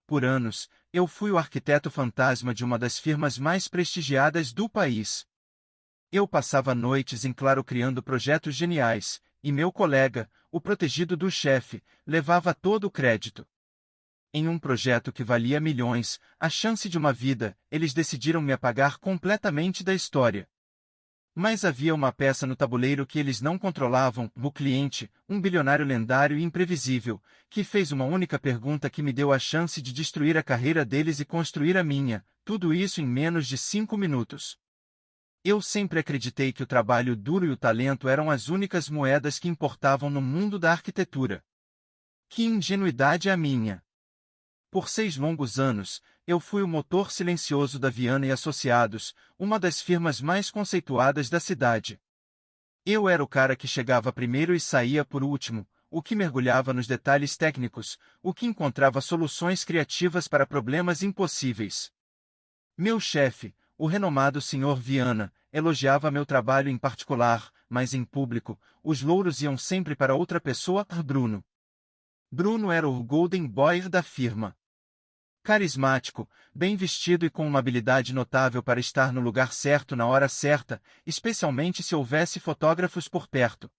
por anos, eu fui o arquiteto fantasma de uma das firmas mais prestigiadas do país. Eu passava noites em claro criando projetos geniais, e meu colega, o protegido do chefe, levava todo o crédito. Em um projeto que valia milhões, a chance de uma vida, eles decidiram me apagar completamente da história. Mas havia uma peça no tabuleiro que eles não controlavam, o cliente, um bilionário lendário e imprevisível, que fez uma única pergunta que me deu a chance de destruir a carreira deles e construir a minha, tudo isso em menos de 5 minutos. Eu sempre acreditei que o trabalho duro e o talento eram as únicas moedas que importavam no mundo da arquitetura. Que ingenuidade a minha! Por 6 longos anos, eu fui o motor silencioso da Viana e Associados, uma das firmas mais conceituadas da cidade. Eu era o cara que chegava primeiro e saía por último, o que mergulhava nos detalhes técnicos, o que encontrava soluções criativas para problemas impossíveis. Meu chefe, o renomado Sr. Viana, elogiava meu trabalho em particular, mas em público, os louros iam sempre para outra pessoa, Bruno. Bruno era o Golden Boy da firma. Carismático, bem vestido e com uma habilidade notável para estar no lugar certo na hora certa, especialmente se houvesse fotógrafos por perto.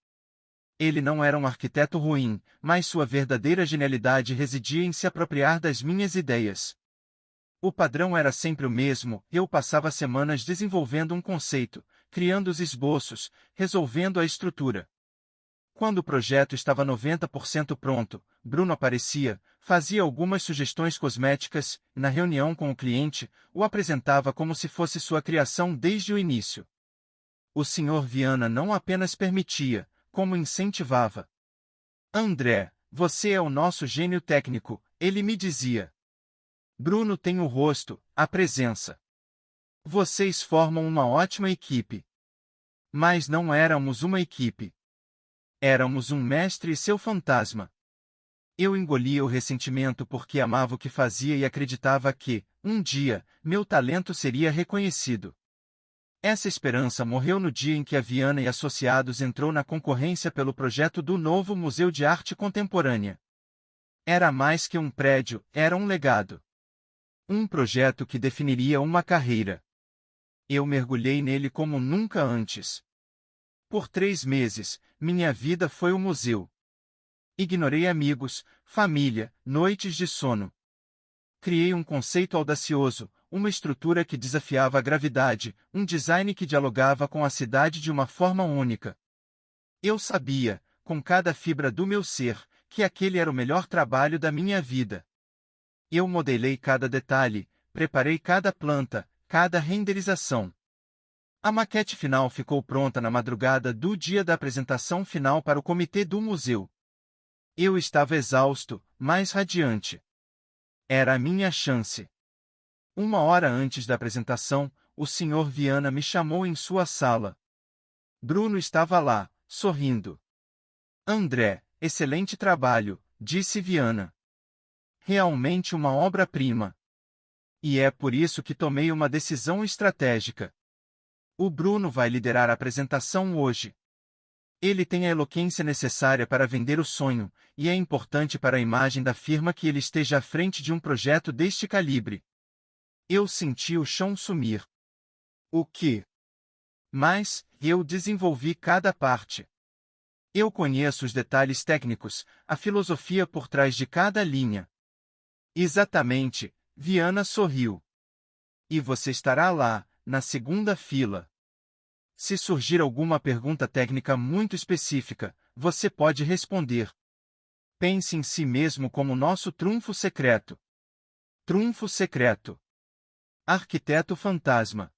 Ele não era um arquiteto ruim, mas sua verdadeira genialidade residia em se apropriar das minhas ideias. O padrão era sempre o mesmo, eu passava semanas desenvolvendo um conceito, criando os esboços, resolvendo a estrutura. Quando o projeto estava 90% pronto, Bruno aparecia, fazia algumas sugestões cosméticas, e na reunião com o cliente, o apresentava como se fosse sua criação desde o início. O Sr. Viana não apenas permitia, como incentivava. André, você é o nosso gênio técnico, ele me dizia. Bruno tem o rosto, a presença. Vocês formam uma ótima equipe. Mas não éramos uma equipe. Éramos um mestre e seu fantasma. Eu engolia o ressentimento porque amava o que fazia e acreditava que, um dia, meu talento seria reconhecido. Essa esperança morreu no dia em que a Viana e Associados entrou na concorrência pelo projeto do novo Museu de Arte Contemporânea. Era mais que um prédio, era um legado. Um projeto que definiria uma carreira. Eu mergulhei nele como nunca antes. Por 3 meses, minha vida foi o museu. Ignorei amigos, família, noites de sono. Criei um conceito audacioso, uma estrutura que desafiava a gravidade, um design que dialogava com a cidade de uma forma única. Eu sabia, com cada fibra do meu ser, que aquele era o melhor trabalho da minha vida. Eu modelei cada detalhe, preparei cada planta, cada renderização. A maquete final ficou pronta na madrugada do dia da apresentação final para o comitê do museu. Eu estava exausto, mas radiante. Era a minha chance. 1 hora antes da apresentação, o Sr. Viana me chamou em sua sala. Bruno estava lá, sorrindo. André, excelente trabalho, disse Viana. Realmente uma obra-prima. E é por isso que tomei uma decisão estratégica. O Bruno vai liderar a apresentação hoje. Ele tem a eloquência necessária para vender o sonho, e é importante para a imagem da firma que ele esteja à frente de um projeto deste calibre. Eu senti o chão sumir. O quê? Mas, eu desenvolvi cada parte. Eu conheço os detalhes técnicos, a filosofia por trás de cada linha. Exatamente, Viana sorriu. E você estará lá, na segunda fila. Se surgir alguma pergunta técnica muito específica, você pode responder. Pense em si mesmo como nosso trunfo secreto. Trunfo secreto. Arquiteto fantasma.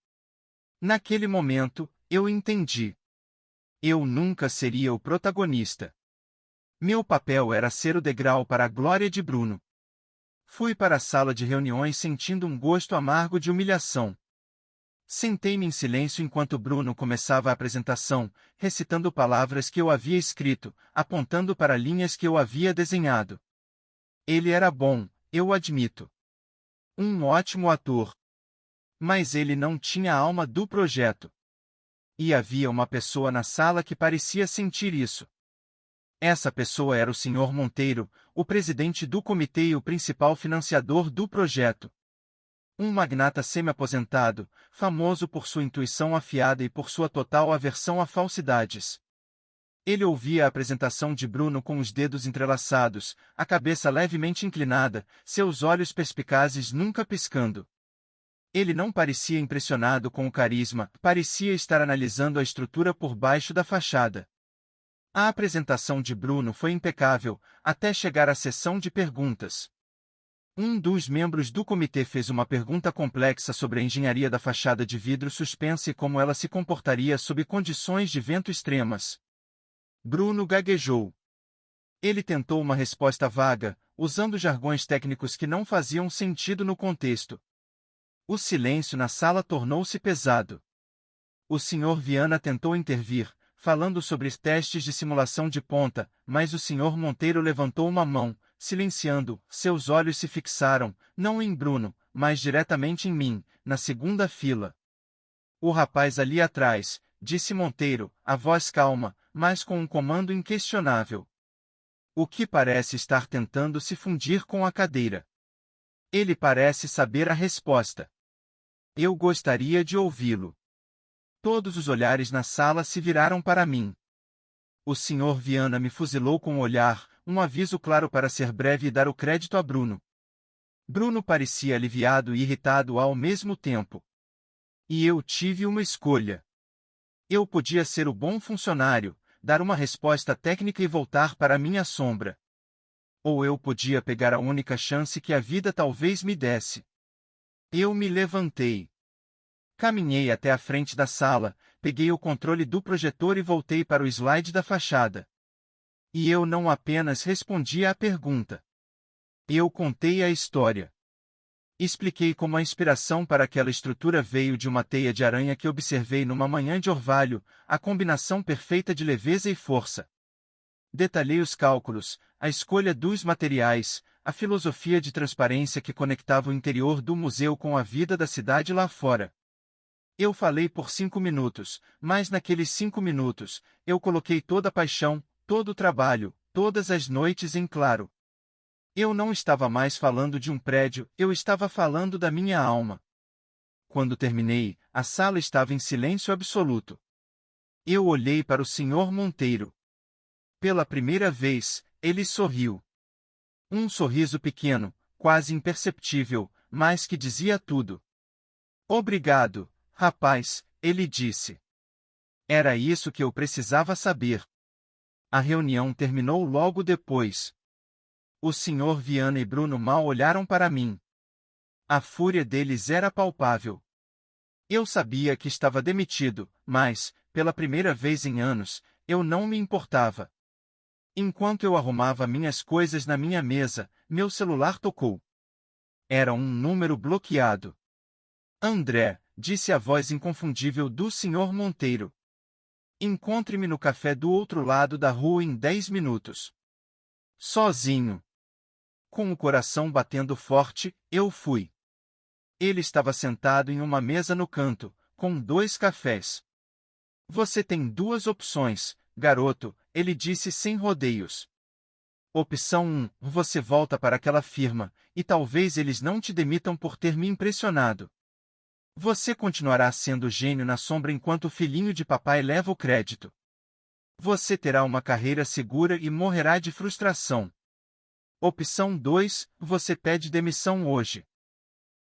Naquele momento, eu entendi. Eu nunca seria o protagonista. Meu papel era ser o degrau para a glória de Bruno. Fui para a sala de reuniões sentindo um gosto amargo de humilhação. Sentei-me em silêncio enquanto Bruno começava a apresentação, recitando palavras que eu havia escrito, apontando para linhas que eu havia desenhado. Ele era bom, eu admito. Um ótimo ator. Mas ele não tinha a alma do projeto. E havia uma pessoa na sala que parecia sentir isso. Essa pessoa era o Sr. Monteiro, o presidente do comitê e o principal financiador do projeto. Um magnata semi-aposentado, famoso por sua intuição afiada e por sua total aversão a falsidades. Ele ouvia a apresentação de Bruno com os dedos entrelaçados, a cabeça levemente inclinada, seus olhos perspicazes nunca piscando. Ele não parecia impressionado com o carisma, parecia estar analisando a estrutura por baixo da fachada. A apresentação de Bruno foi impecável, até chegar à sessão de perguntas. Um dos membros do comitê fez uma pergunta complexa sobre a engenharia da fachada de vidro suspensa e como ela se comportaria sob condições de vento extremas. Bruno gaguejou. Ele tentou uma resposta vaga, usando jargões técnicos que não faziam sentido no contexto. O silêncio na sala tornou-se pesado. O Sr. Viana tentou intervir, falando sobre testes de simulação de ponta, mas o Sr. Monteiro levantou uma mão, silenciando. Seus olhos se fixaram, não em Bruno, mas diretamente em mim, na segunda fila. O rapaz ali atrás, disse Monteiro, a voz calma, mas com um comando inquestionável. O que parece estar tentando se fundir com a cadeira. Ele parece saber a resposta. Eu gostaria de ouvi-lo. Todos os olhares na sala se viraram para mim. O Sr. Viana me fuzilou com o olhar, um aviso claro para ser breve e dar o crédito a Bruno. Bruno parecia aliviado e irritado ao mesmo tempo. E eu tive uma escolha. Eu podia ser o bom funcionário, dar uma resposta técnica e voltar para minha sombra. Ou eu podia pegar a única chance que a vida talvez me desse. Eu me levantei. Caminhei até a frente da sala, peguei o controle do projetor e voltei para o slide da fachada. E eu não apenas respondi à pergunta. Eu contei a história. Expliquei como a inspiração para aquela estrutura veio de uma teia de aranha que observei numa manhã de orvalho, a combinação perfeita de leveza e força. Detalhei os cálculos, a escolha dos materiais, a filosofia de transparência que conectava o interior do museu com a vida da cidade lá fora. Eu falei por 5 minutos, mas naqueles 5 minutos, eu coloquei toda a paixão, todo o trabalho, todas as noites em claro. Eu não estava mais falando de um prédio, eu estava falando da minha alma. Quando terminei, a sala estava em silêncio absoluto. Eu olhei para o Sr. Monteiro. Pela primeira vez, ele sorriu. Um sorriso pequeno, quase imperceptível, mas que dizia tudo. Obrigado, rapaz, ele disse. Era isso que eu precisava saber. A reunião terminou logo depois. O Sr. Viana e Bruno mal olharam para mim. A fúria deles era palpável. Eu sabia que estava demitido, mas, pela primeira vez em anos, eu não me importava. Enquanto eu arrumava minhas coisas na minha mesa, meu celular tocou. Era um número bloqueado. André, disse a voz inconfundível do Sr. Monteiro. Encontre-me no café do outro lado da rua em 10 minutos. Sozinho. Com o coração batendo forte, eu fui. Ele estava sentado em uma mesa no canto, com 2 cafés. Você tem 2 opções, garoto, ele disse sem rodeios. Opção 1, você volta para aquela firma, e talvez eles não te demitam por ter me impressionado. Você continuará sendo gênio na sombra enquanto o filhinho de papai leva o crédito. Você terá uma carreira segura e morrerá de frustração. Opção 2, você pede demissão hoje.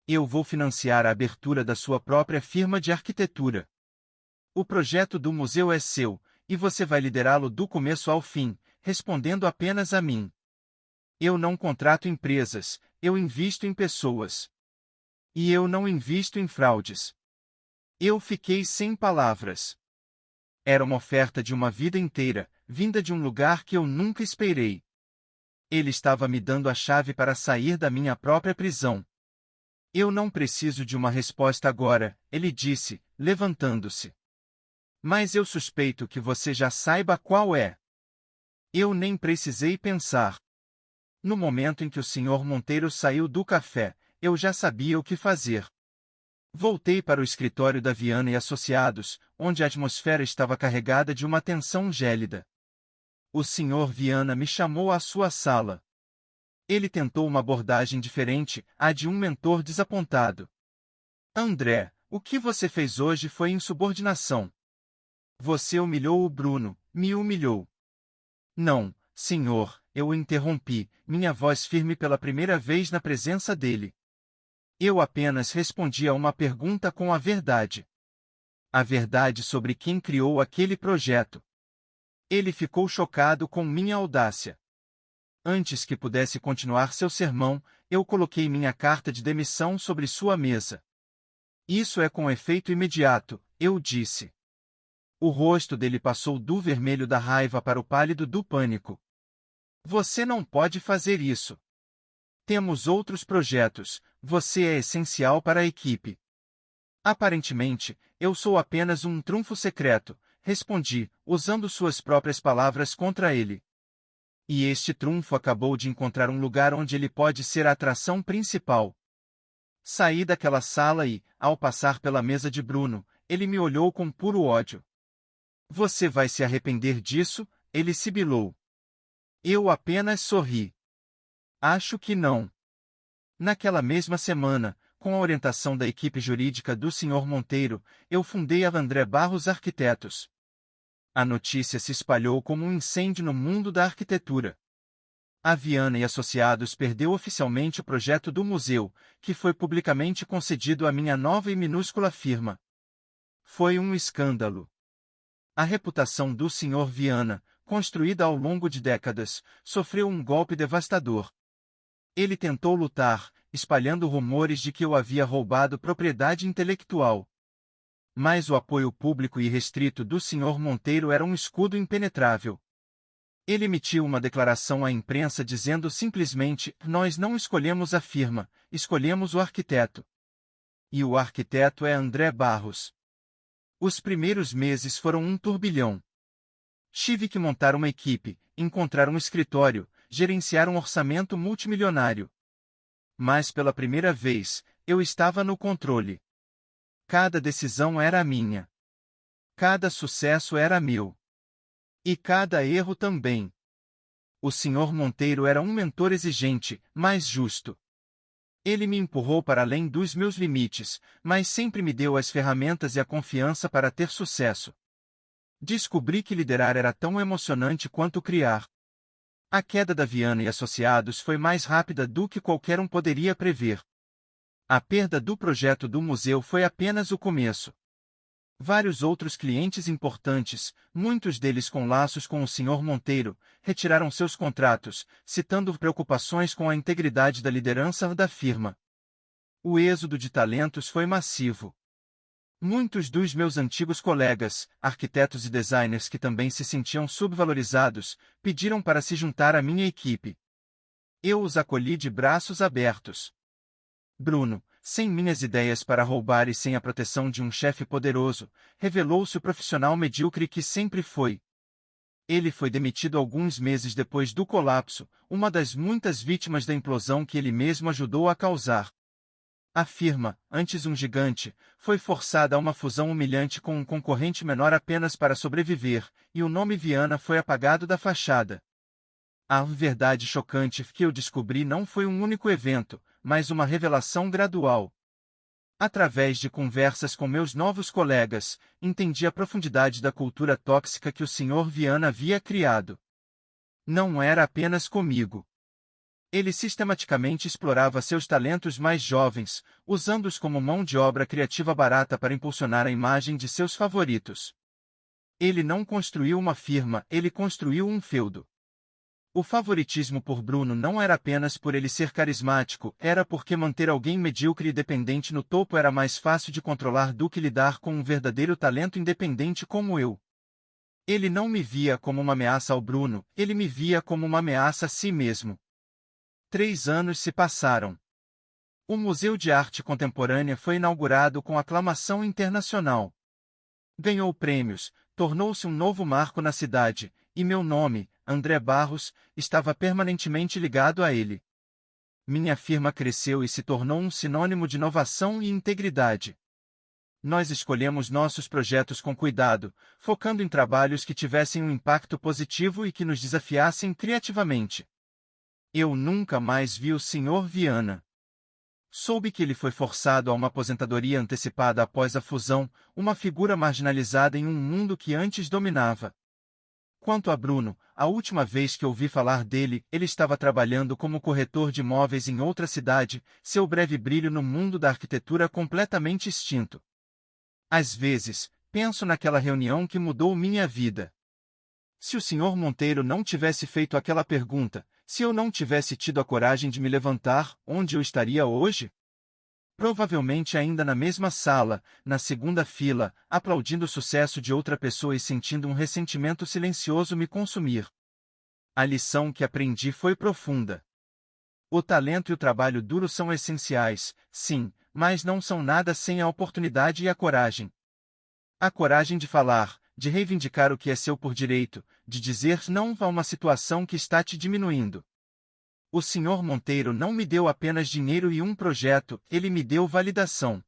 Eu vou financiar a abertura da sua própria firma de arquitetura. O projeto do museu é seu, e você vai liderá-lo do começo ao fim, respondendo apenas a mim. Eu não contrato empresas, eu invisto em pessoas. E eu não invisto em fraudes. Eu fiquei sem palavras. Era uma oferta de uma vida inteira, vinda de um lugar que eu nunca esperei. Ele estava me dando a chave para sair da minha própria prisão. Eu não preciso de uma resposta agora, ele disse, levantando-se. Mas eu suspeito que você já saiba qual é. Eu nem precisei pensar. No momento em que o Sr. Monteiro saiu do café, eu já sabia o que fazer. Voltei para o escritório da Viana e Associados, onde a atmosfera estava carregada de uma tensão gélida. O Sr. Viana me chamou à sua sala. Ele tentou uma abordagem diferente, a de um mentor desapontado. André, o que você fez hoje foi insubordinação. Você humilhou o Bruno, me humilhou. Não, senhor, eu o interrompi, minha voz firme pela primeira vez na presença dele. Eu apenas respondi a uma pergunta com a verdade. A verdade sobre quem criou aquele projeto. Ele ficou chocado com minha audácia. Antes que pudesse continuar seu sermão, eu coloquei minha carta de demissão sobre sua mesa. Isso é com efeito imediato, eu disse. O rosto dele passou do vermelho da raiva para o pálido do pânico. Você não pode fazer isso. Temos outros projetos, você é essencial para a equipe. Aparentemente, eu sou apenas um trunfo secreto, respondi, usando suas próprias palavras contra ele. E este trunfo acabou de encontrar um lugar onde ele pode ser a atração principal. Saí daquela sala e, ao passar pela mesa de Bruno, ele me olhou com puro ódio. Você vai se arrepender disso? Ele sibilou. Eu apenas sorri. Acho que não. Naquela mesma semana, com a orientação da equipe jurídica do Sr. Monteiro, eu fundei a André Barros Arquitetos. A notícia se espalhou como um incêndio no mundo da arquitetura. A Viana e Associados perdeu oficialmente o projeto do museu, que foi publicamente concedido à minha nova e minúscula firma. Foi um escândalo. A reputação do Sr. Viana, construída ao longo de décadas, sofreu um golpe devastador. Ele tentou lutar, espalhando rumores de que eu havia roubado propriedade intelectual. Mas o apoio público e restrito do Sr. Monteiro era um escudo impenetrável. Ele emitiu uma declaração à imprensa dizendo simplesmente: nós não escolhemos a firma, escolhemos o arquiteto. E o arquiteto é André Barros. Os primeiros meses foram um turbilhão. Tive que montar uma equipe, encontrar um escritório, gerenciar um orçamento multimilionário. Mas pela primeira vez, eu estava no controle. Cada decisão era minha. Cada sucesso era meu. E cada erro também. O Sr. Monteiro era um mentor exigente, mas justo. Ele me empurrou para além dos meus limites, mas sempre me deu as ferramentas e a confiança para ter sucesso. Descobri que liderar era tão emocionante quanto criar. A queda da Viana e Associados foi mais rápida do que qualquer um poderia prever. A perda do projeto do museu foi apenas o começo. Vários outros clientes importantes, muitos deles com laços com o Sr. Monteiro, retiraram seus contratos, citando preocupações com a integridade da liderança da firma. O êxodo de talentos foi massivo. Muitos dos meus antigos colegas, arquitetos e designers que também se sentiam subvalorizados, pediram para se juntar à minha equipe. Eu os acolhi de braços abertos. Bruno, sem minhas ideias para roubar e sem a proteção de um chefe poderoso, revelou-se o profissional medíocre que sempre foi. Ele foi demitido alguns meses depois do colapso, uma das muitas vítimas da implosão que ele mesmo ajudou a causar. A firma, antes um gigante, foi forçada a uma fusão humilhante com um concorrente menor apenas para sobreviver, e o nome Viana foi apagado da fachada. A verdade chocante que eu descobri não foi um único evento, mas uma revelação gradual. Através de conversas com meus novos colegas, entendi a profundidade da cultura tóxica que o Sr. Viana havia criado. Não era apenas comigo. Ele sistematicamente explorava seus talentos mais jovens, usando-os como mão de obra criativa barata para impulsionar a imagem de seus favoritos. Ele não construiu uma firma, ele construiu um feudo. O favoritismo por Bruno não era apenas por ele ser carismático, era porque manter alguém medíocre e dependente no topo era mais fácil de controlar do que lidar com um verdadeiro talento independente como eu. Ele não me via como uma ameaça ao Bruno, ele me via como uma ameaça a si mesmo. 3 anos se passaram. O Museu de Arte Contemporânea foi inaugurado com aclamação internacional. Ganhou prêmios, tornou-se um novo marco na cidade, e meu nome, André Barros, estava permanentemente ligado a ele. Minha firma cresceu e se tornou um sinônimo de inovação e integridade. Nós escolhemos nossos projetos com cuidado, focando em trabalhos que tivessem um impacto positivo e que nos desafiassem criativamente. Eu nunca mais vi o Sr. Viana. Soube que ele foi forçado a uma aposentadoria antecipada após a fusão, uma figura marginalizada em um mundo que antes dominava. Quanto a Bruno, a última vez que ouvi falar dele, ele estava trabalhando como corretor de imóveis em outra cidade, seu breve brilho no mundo da arquitetura completamente extinto. Às vezes, penso naquela reunião que mudou minha vida. Se o Sr. Monteiro não tivesse feito aquela pergunta, se eu não tivesse tido a coragem de me levantar, onde eu estaria hoje? Provavelmente ainda na mesma sala, na segunda fila, aplaudindo o sucesso de outra pessoa e sentindo um ressentimento silencioso me consumir. A lição que aprendi foi profunda. O talento e o trabalho duro são essenciais, sim, mas não são nada sem a oportunidade e a coragem. A coragem de falar, de reivindicar o que é seu por direito, de dizer não a uma situação que está te diminuindo. O Sr. Monteiro não me deu apenas dinheiro e um projeto, ele me deu validação.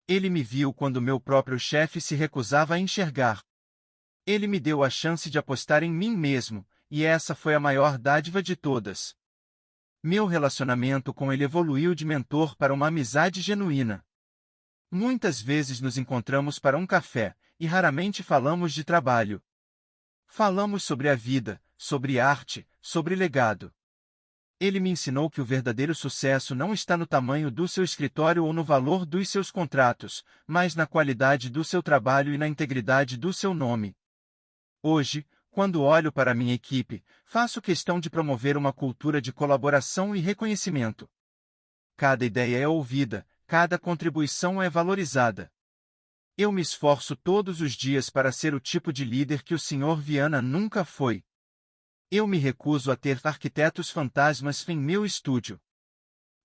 Ele me viu quando meu próprio chefe se recusava a enxergar. Ele me deu a chance de apostar em mim mesmo, e essa foi a maior dádiva de todas. Meu relacionamento com ele evoluiu de mentor para uma amizade genuína. Muitas vezes nos encontramos para um café, e raramente falamos de trabalho. Falamos sobre a vida, sobre arte, sobre legado. Ele me ensinou que o verdadeiro sucesso não está no tamanho do seu escritório ou no valor dos seus contratos, mas na qualidade do seu trabalho e na integridade do seu nome. Hoje, quando olho para minha equipe, faço questão de promover uma cultura de colaboração e reconhecimento. Cada ideia é ouvida, cada contribuição é valorizada. Eu me esforço todos os dias para ser o tipo de líder que o Sr. Viana nunca foi. Eu me recuso a ter arquitetos fantasmas em meu estúdio.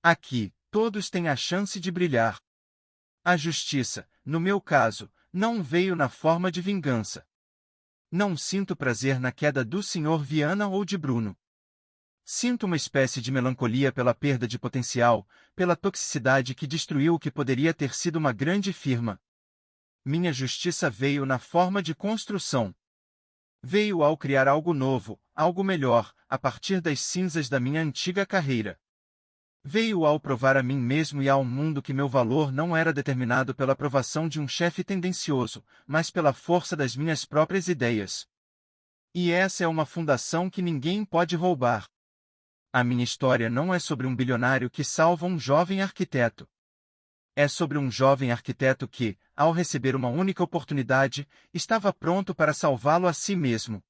Aqui, todos têm a chance de brilhar. A justiça, no meu caso, não veio na forma de vingança. Não sinto prazer na queda do Sr. Viana ou de Bruno. Sinto uma espécie de melancolia pela perda de potencial, pela toxicidade que destruiu o que poderia ter sido uma grande firma. Minha justiça veio na forma de construção. Veio ao criar algo novo, algo melhor, a partir das cinzas da minha antiga carreira. Veio ao provar a mim mesmo e ao mundo que meu valor não era determinado pela aprovação de um chefe tendencioso, mas pela força das minhas próprias ideias. E essa é uma fundação que ninguém pode roubar. A minha história não é sobre um bilionário que salva um jovem arquiteto. É sobre um jovem arquiteto que, ao receber uma única oportunidade, estava pronto para salvá-lo a si mesmo.